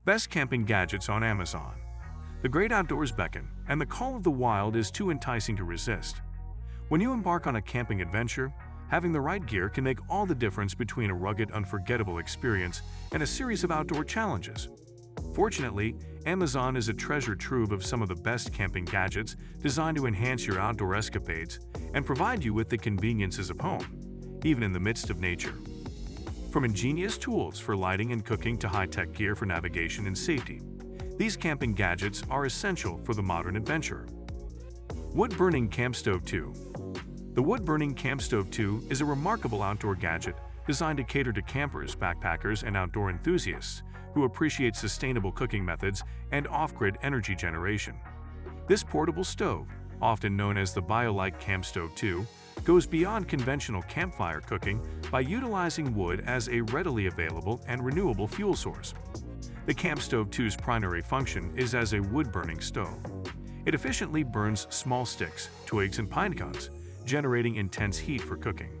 Best camping gadgets on Amazon. The great outdoors beckon, and the call of the wild is too enticing to resist. When you embark on a camping adventure, having the right gear can make all the difference between a rugged, unforgettable experience and a series of outdoor challenges. Fortunately, Amazon is a treasure trove of some of the best camping gadgets designed to enhance your outdoor escapades and provide you with the conveniences of home, even in the midst of nature. From ingenious tools for lighting and cooking to high-tech gear for navigation and safety, these camping gadgets are essential for the modern adventurer. Wood-burning camp stove 2. The wood-burning camp stove 2 is a remarkable outdoor gadget designed to cater to campers, backpackers, and outdoor enthusiasts who appreciate sustainable cooking methods and off-grid energy generation. This portable stove, often known as the BioLite Camp Stove 2, goes beyond conventional campfire cooking by utilizing wood as a readily available and renewable fuel source. The Camp Stove 2's primary function is as a wood-burning stove. It efficiently burns small sticks, twigs, and pine cones, generating intense heat for cooking.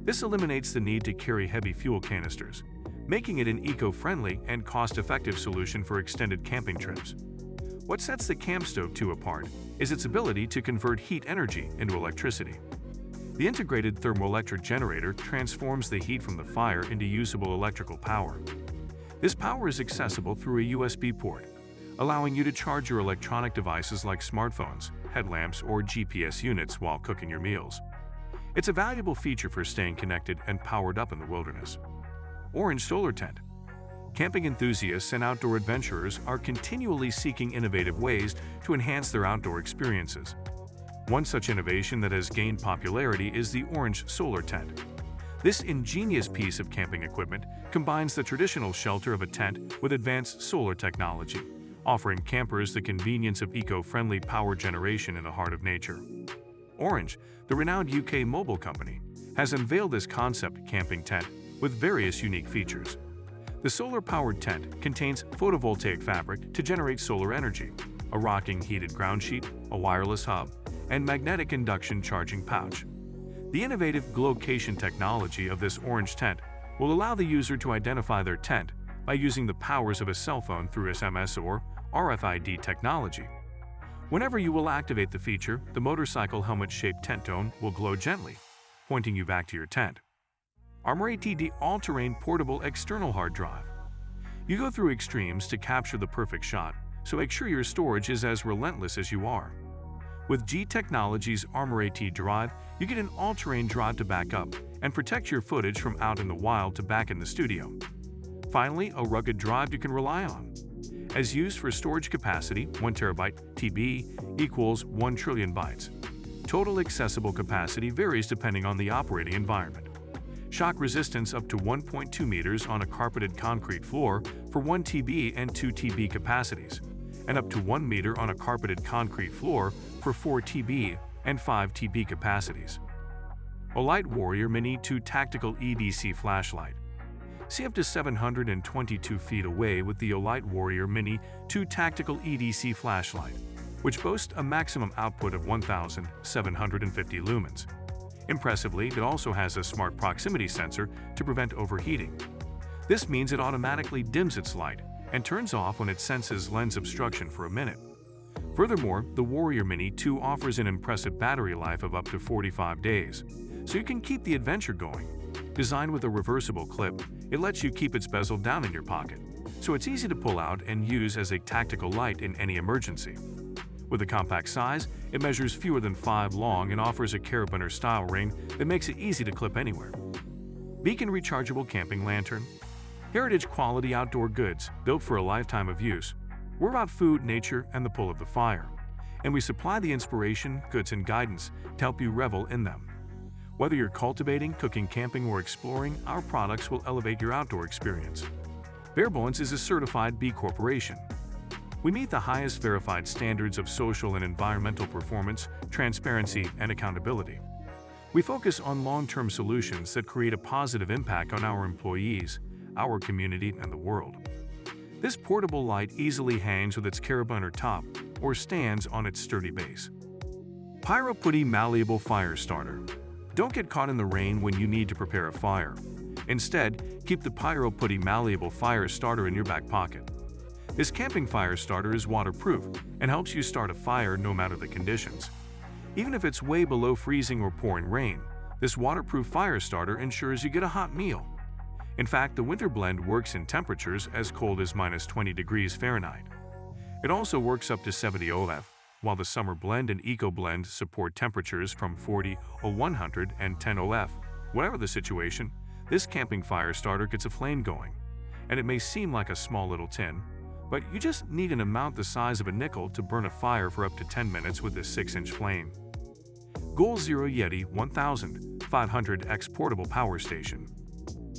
This eliminates the need to carry heavy fuel canisters, making it an eco-friendly and cost-effective solution for extended camping trips. What sets the Camp Stove 2 apart is its ability to convert heat energy into electricity. The integrated thermoelectric generator transforms the heat from the fire into usable electrical power. This power is accessible through a USB port, allowing you to charge your electronic devices like smartphones, headlamps, or GPS units while cooking your meals. It's a valuable feature for staying connected and powered up in the wilderness. Orange Solar Tent. Camping enthusiasts and outdoor adventurers are continually seeking innovative ways to enhance their outdoor experiences. One such innovation that has gained popularity is the Orange Solar Tent. This ingenious piece of camping equipment combines the traditional shelter of a tent with advanced solar technology, offering campers the convenience of eco-friendly power generation in the heart of nature. Orange, the renowned UK mobile company, has unveiled this concept camping tent with various unique features. The solar-powered tent contains photovoltaic fabric to generate solar energy, a rocking heated ground sheet, a wireless hub, and magnetic induction charging pouch. The innovative Glocation technology of this orange tent will allow the user to identify their tent by using the powers of a cell phone through SMS or RFID technology. Whenever you will activate the feature, the motorcycle helmet-shaped tent dome will glow gently, pointing you back to your tent. Armor ATD All-Terrain Portable External Hard Drive. You go through extremes to capture the perfect shot, so make sure your storage is as relentless as you are. With G Technology's Armor AT drive, you get an all-terrain drive to back up and protect your footage from out in the wild to back in the studio. Finally, a rugged drive you can rely on. As used for storage capacity, 1 terabyte TB equals 1 trillion bytes. Total accessible capacity varies depending on the operating environment. Shock resistance up to 1.2 meters on a carpeted concrete floor for 1 TB and 2 TB capacities, and up to 1 meter on a carpeted concrete floor for 4 TB and 5 TB capacities. Olight Warrior Mini 2 Tactical EDC Flashlight. See up to 722 feet away with the Olight Warrior Mini 2 Tactical EDC Flashlight, which boasts a maximum output of 1,750 lumens. Impressively, it also has a smart proximity sensor to prevent overheating. This means it automatically dims its light and turns off when it senses lens obstruction for a minute. Furthermore, the Warrior Mini 2 offers an impressive battery life of up to 45 days, so you can keep the adventure going. Designed with a reversible clip, it lets you keep its bezel down in your pocket, so it's easy to pull out and use as a tactical light in any emergency. With a compact size, it measures fewer than 5 long and offers a carabiner-style ring that makes it easy to clip anywhere. Beacon Rechargeable Camping Lantern. Heritage-quality outdoor goods built for a lifetime of use. We're about food, nature, and the pull of the fire, and we supply the inspiration, goods, and guidance to help you revel in them. Whether you're cultivating, cooking, camping, or exploring, our products will elevate your outdoor experience. Barebones is a certified B Corporation. We meet the highest verified standards of social and environmental performance, transparency, and accountability. We focus on long-term solutions that create a positive impact on our employees, our community, and the world. This portable light easily hangs with its carabiner top or stands on its sturdy base. Pyro Putty Malleable Fire Starter. Don't get caught in the rain when you need to prepare a fire. Instead, keep the Pyro Putty Malleable Fire Starter in your back pocket. This camping fire starter is waterproof and helps you start a fire no matter the conditions. Even if it's way below freezing or pouring rain, this waterproof fire starter ensures you get a hot meal. In fact, the winter blend works in temperatures as cold as -20 degrees Fahrenheit. It also works up to 70 OLF, while the summer blend and eco blend support temperatures from 40 or 110 OLF. Whatever the situation, this camping fire starter gets a flame going. And it may seem like a small little tin, but you just need an amount the size of a nickel to burn a fire for up to 10 minutes with this 6-inch flame. Goal Zero Yeti 1500X Portable Power Station.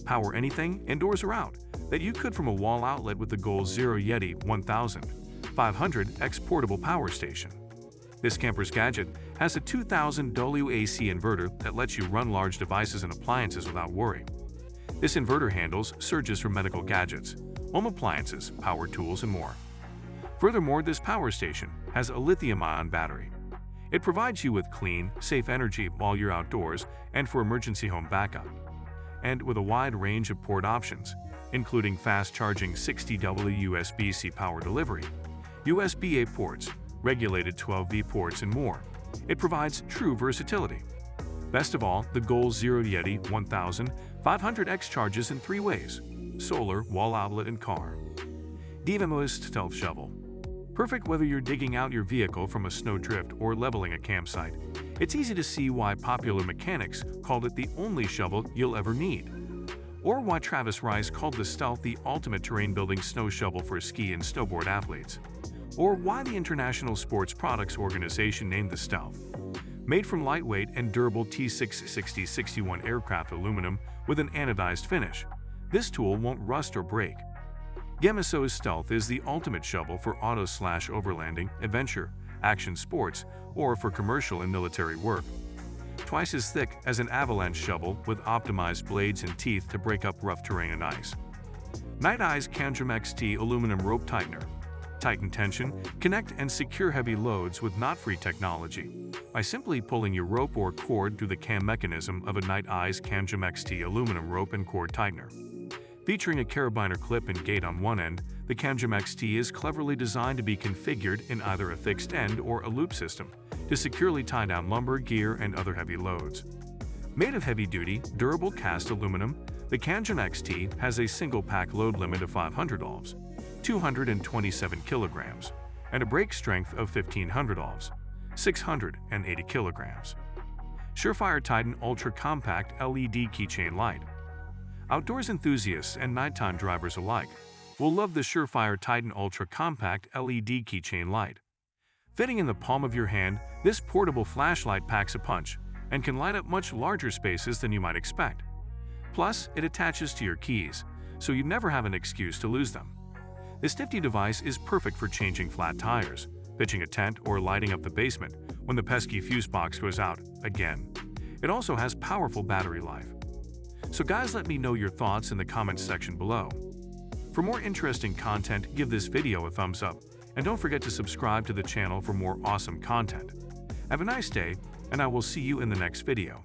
Power anything, indoors or out, that you could from a wall outlet with the Goal Zero Yeti 1500X Portable Power Station. This camper's gadget has a 2000 WAC inverter that lets you run large devices and appliances without worry. This inverter handles surges from medical gadgets, home appliances, power tools, and more. Furthermore, this power station has a lithium-ion battery. It provides you with clean, safe energy while you're outdoors and for emergency home backup. And with a wide range of port options, including fast-charging 60W USB-C power delivery, USB-A ports, regulated 12V ports, and more, it provides true versatility. Best of all, the Goal Zero Yeti 1500X charges in 3 ways: solar, wall outlet, and car. Divamoist Stealth Shovel. Perfect whether you're digging out your vehicle from a snowdrift or leveling a campsite. It's easy to see why popular mechanics called it the only shovel you'll ever need. Or why Travis Rice called the Stealth the ultimate terrain-building snow shovel for ski and snowboard athletes. Or why the International Sports Products Organization named the Stealth. Made from lightweight and durable T660-61 aircraft aluminum with an anodized finish, this tool won't rust or break. Gemeso's Stealth is the ultimate shovel for auto/overlanding, adventure, action sports, or for commercial and military work. Twice as thick as an avalanche shovel with optimized blades and teeth to break up rough terrain and ice. Night Eyes Candrum XT Aluminum Rope Tightener. Tighten tension, connect, and secure heavy loads with knot-free technology by simply pulling your rope or cord through the cam mechanism of a Night Eyes Candrum XT aluminum rope and cord tightener. Featuring a carabiner clip and gate on one end, the Candrum XT is cleverly designed to be configured in either a fixed end or a loop system to securely tie down lumber, gear, and other heavy loads. Made of heavy-duty, durable cast aluminum, the Candrum XT has a single-pack load limit of 500 ohms, 227 kilograms, and a brake strength of 1500 ohms, 680 kilograms. Surefire Titan Ultra Compact LED Keychain Light. Outdoors enthusiasts and nighttime drivers alike will love the Surefire Titan Ultra Compact LED Keychain Light. Fitting in the palm of your hand, this portable flashlight packs a punch and can light up much larger spaces than you might expect. Plus, it attaches to your keys, so you never have an excuse to lose them. This nifty device is perfect for changing flat tires, pitching a tent, or lighting up the basement when the pesky fuse box goes out again. It also has powerful battery life. So guys, let me know your thoughts in the comments section below. For more interesting content, give this video a thumbs up, and don't forget to subscribe to the channel for more awesome content. Have a nice day, and I will see you in the next video.